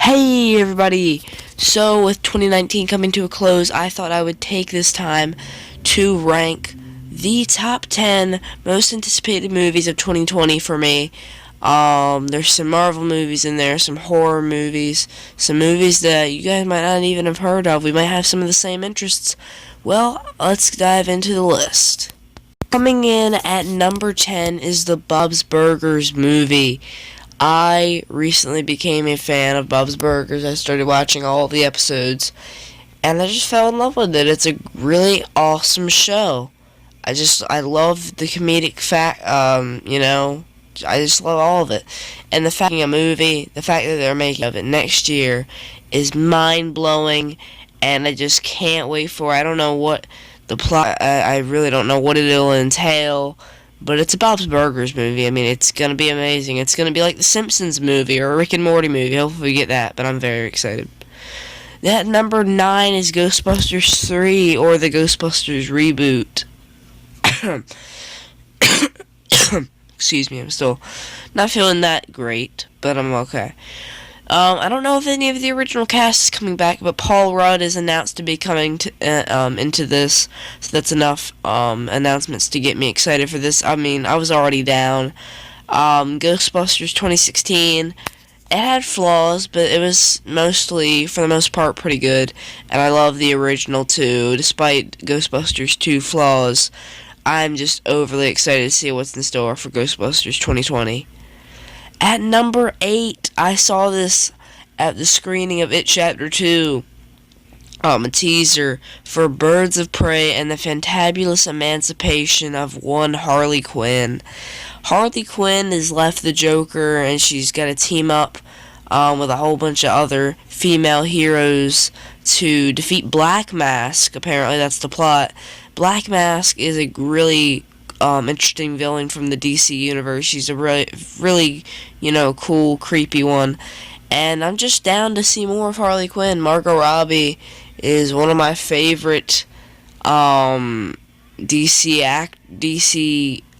Hey everybody! So with 2019 coming to a close, I thought I would take this time to rank the top 10 most anticipated movies of 2020 for me. There's some Marvel movies in there, some horror movies, some movies that you guys might not even have heard of. We might have some of the same interests. Well, let's dive into the list. Coming in at number 10 is the Bub's Burgers movie. I recently became a fan of Bub's Burgers. I started watching all the episodes, and I just fell in love with it. It's a really awesome show. I love the comedic I just love all of it. And the fact that they're making of it next year is mind-blowing, and I just can't wait for it. I don't know what the plot, I really don't know what it'll entail. But it's a Bob's Burgers movie. I mean, it's going to be amazing. It's going to be like the Simpsons movie or a Rick and Morty movie. Hopefully we get that, but I'm very excited. That number 9 is Ghostbusters 3 or the Ghostbusters Reboot. Excuse me, I'm still not feeling that great, but I'm okay. I don't know if any of the original cast is coming back, but Paul Rudd is announced to be coming into this, so that's enough announcements to get me excited for this. I mean, I was already down. Ghostbusters 2016, it had flaws, but it was mostly, for the most part, pretty good, and I love the original too. Despite Ghostbusters 2 flaws, I'm just overly excited to see what's in store for Ghostbusters 2020. At number 8, I saw this at the screening of It Chapter 2. A teaser for Birds of Prey and the Fantabulous Emancipation of one Harley Quinn. Harley Quinn has left the Joker, and she's got to team up with a whole bunch of other female heroes to defeat Black Mask. Apparently, that's the plot. Black Mask is a really interesting villain from the DC universe. She's a really, cool, creepy one. And I'm just down to see more of Harley Quinn. Margot Robbie is one of my favorite DC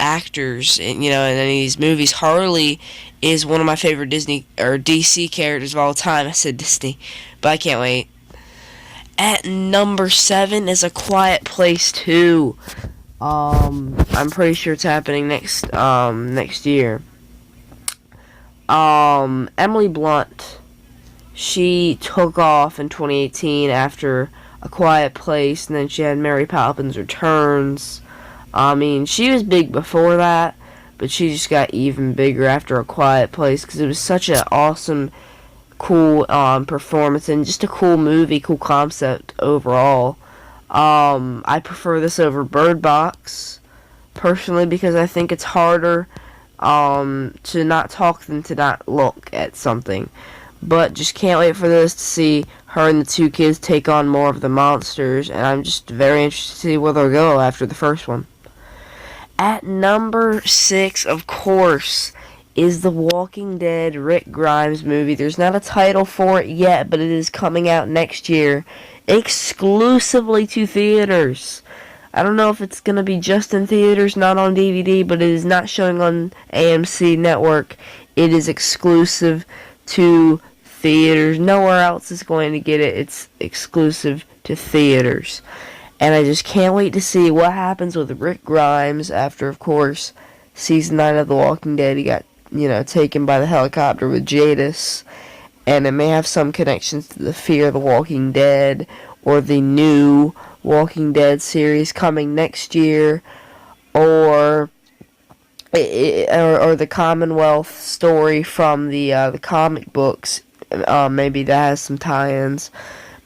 actors, in these movies. Harley is one of my favorite Disney or DC characters of all time. I said Disney, but I can't wait. At number 7 is A Quiet Place 2. I'm pretty sure it's happening next year. Emily Blunt, she took off in 2018 after A Quiet Place, and then she had Mary Poppins Returns. I mean, she was big before that, but she just got even bigger after A Quiet Place, because it was such an awesome, cool, performance, and just a cool movie, cool concept overall. I prefer this over Bird Box, personally, because I think it's harder to not talk than to not look at something. But just can't wait for this to see her and the two kids take on more of the monsters, and I'm just very interested to see where they'll go after the first one. At number 6, of course, is the Walking Dead Rick Grimes movie. There's not a title for it yet, but it is coming out next year, exclusively to theaters. I don't know if it's going to be just in theaters, not on DVD, but it is not showing on AMC Network. It is exclusive to theaters. Nowhere else is going to get it. It's exclusive to theaters. And I just can't wait to see what happens with Rick Grimes after, of course, season 9 of The Walking Dead. He got, taken by the helicopter with Jadis. And it may have some connections to the Fear the Walking Dead or the new Walking Dead series coming next year, or the Commonwealth story from the comic books. Maybe that has some tie-ins,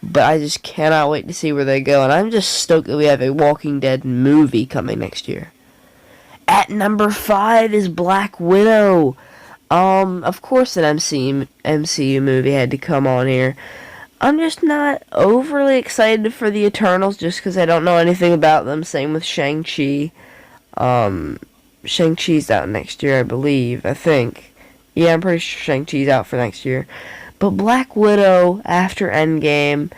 but I just cannot wait to see where they go, and I'm just stoked that we have a Walking Dead movie coming next year. At number 5 is Black Widow. Of course an MCU movie had to come on here. I'm just not overly excited for the Eternals just because I don't know anything about them. Same with Shang-Chi. Shang-Chi's out next year, I think. Yeah, I'm pretty sure Shang-Chi's out for next year. But Black Widow, after Endgame,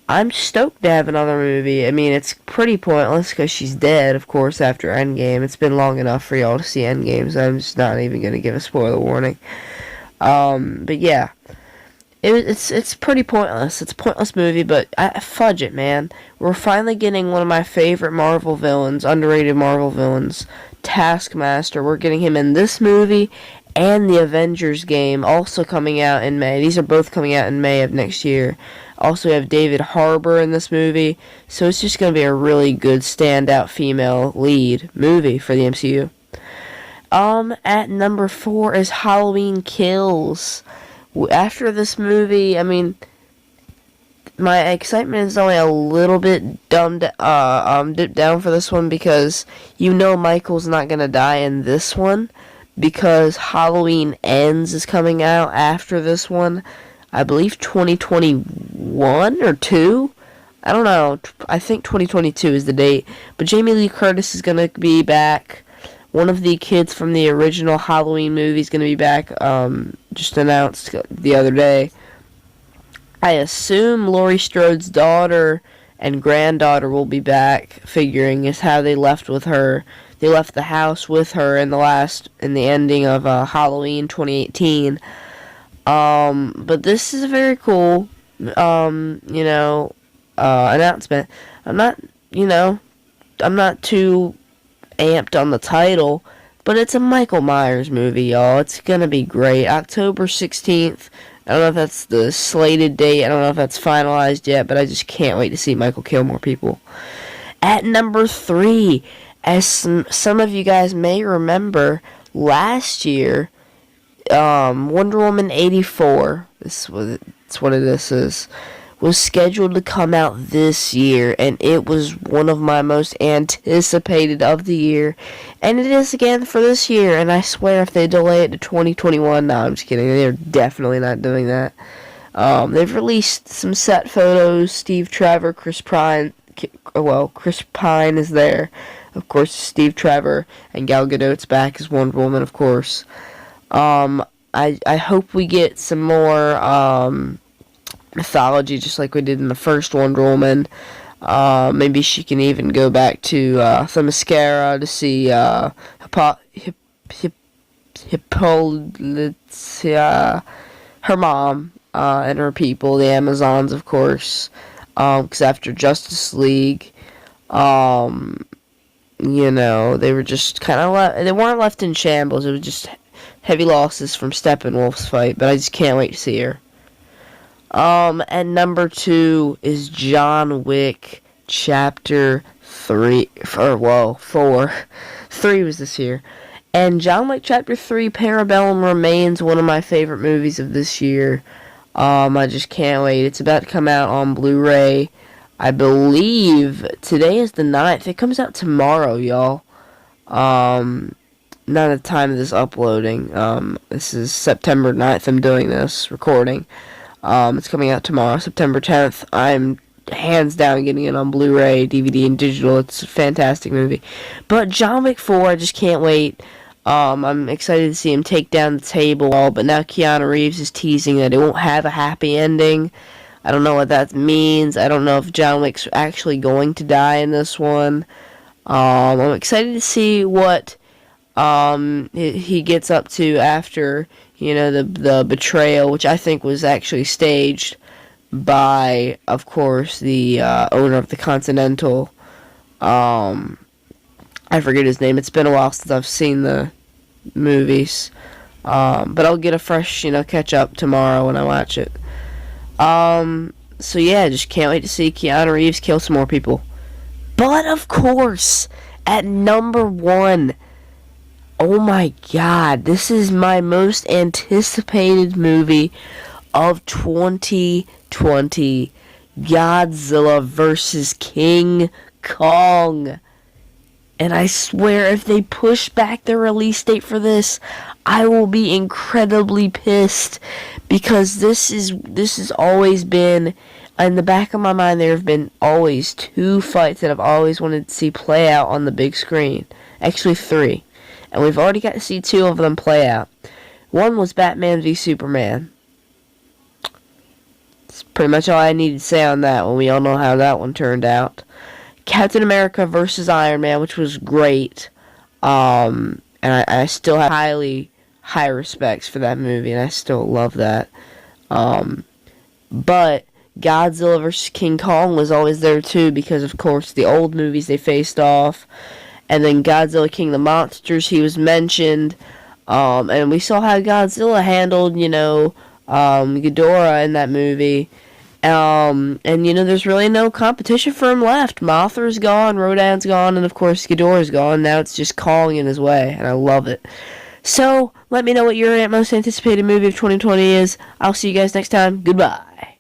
I'm stoked to have another movie. I mean, it's pretty pointless because she's dead, of course, after Endgame. It's been long enough for y'all to see Endgame, so I'm just not even going to give a spoiler warning. But yeah. It's pretty pointless. It's a pointless movie, but fudge it, man. We're finally getting one of my favorite Marvel villains, underrated Marvel villains, Taskmaster. We're getting him in this movie and the Avengers game, also coming out in May. These are both coming out in May of next year. Also, we have David Harbour in this movie, so it's just going to be a really good standout female lead movie for the MCU. At number 4 is Halloween Kills. After this movie, I mean, my excitement is only a little bit dipped down for this one because you know Michael's not gonna die in this one because Halloween Ends is coming out after this one. I believe 2021 or 2. I don't know. I think 2022 is the date. But Jamie Lee Curtis is gonna be back. One of the kids from the original Halloween movie is going to be back, just announced the other day. I assume Laurie Strode's daughter and granddaughter will be back, figuring is how they left with her. They left the house with her in the ending of Halloween 2018. But this is a very cool, announcement. I'm not too amped on the title, but it's a Michael Myers movie, y'all. It's gonna be great. October 16th. I don't know if that's the slated date. I don't know if that's finalized yet, but I just can't wait to see Michael kill more people. At number 3, as some of you guys may remember, last year, Wonder Woman 84, that's what this is, was scheduled to come out this year, and it was one of my most anticipated of the year, and it is again for this year, and I swear if they delay it to 2021, no, I'm just kidding, they're definitely not doing that. They've released some set photos. Steve Trevor, Chris Pine is there, of course, Steve Trevor, and Gal Gadot's back as Wonder Woman, of course. I hope we get some more, mythology, just like we did in the first Wonder Woman. Maybe she can even go back to Themyscira to see Hippolyta, her mom, and her people, the Amazons, of course. Because after Justice League, they were just kind of they weren't left in shambles. It was just heavy losses from Steppenwolf's fight, but I just can't wait to see her. And number 2 is John Wick Chapter 3, 4. 3 was this year. And John Wick Chapter 3 Parabellum remains one of my favorite movies of this year. I just can't wait. It's about to come out on Blu-ray. I believe today is the 9th. It comes out tomorrow, y'all. Not at the time of this uploading. This is September 9th. I'm doing this recording. It's coming out tomorrow, September 10th. I'm hands down getting it on Blu-ray, DVD, and digital. It's a fantastic movie. But John Wick 4, I just can't wait. I'm excited to see him take down the table, but now Keanu Reeves is teasing that it won't have a happy ending. I don't know what that means. I don't know if John Wick's actually going to die in this one. I'm excited to see what he gets up to after, the betrayal, which I think was actually staged by, of course, the owner of the Continental. I forget his name. It's been a while since I've seen the movies. But I'll get a fresh, catch up tomorrow when I watch it. So yeah, just can't wait to see Keanu Reeves kill some more people. But of course, at number 1, oh my god, this is my most anticipated movie of 2020. Godzilla vs. King Kong. And I swear if they push back the release date for this, I will be incredibly pissed. Because this has always been, in the back of my mind, there have been always 2 fights that I've always wanted to see play out on the big screen. Actually 3. And we've already got to see 2 of them play out. One was Batman v Superman. That's pretty much all I need to say on that one. We all know how that one turned out. Captain America versus Iron Man, which was great. And I still have high respects for that movie, and I still love that. But Godzilla vs. King Kong was always there too, because of course the old movies they faced off, and then Godzilla King of the Monsters, he was mentioned, and we saw how Godzilla handled, Ghidorah in that movie. And there's really no competition for him left. Mothra's gone, Rodan's gone, and of course Ghidorah's gone. Now it's just Kong in his way, and I love it. So, let me know what your most anticipated movie of 2020 is. I'll see you guys next time. Goodbye.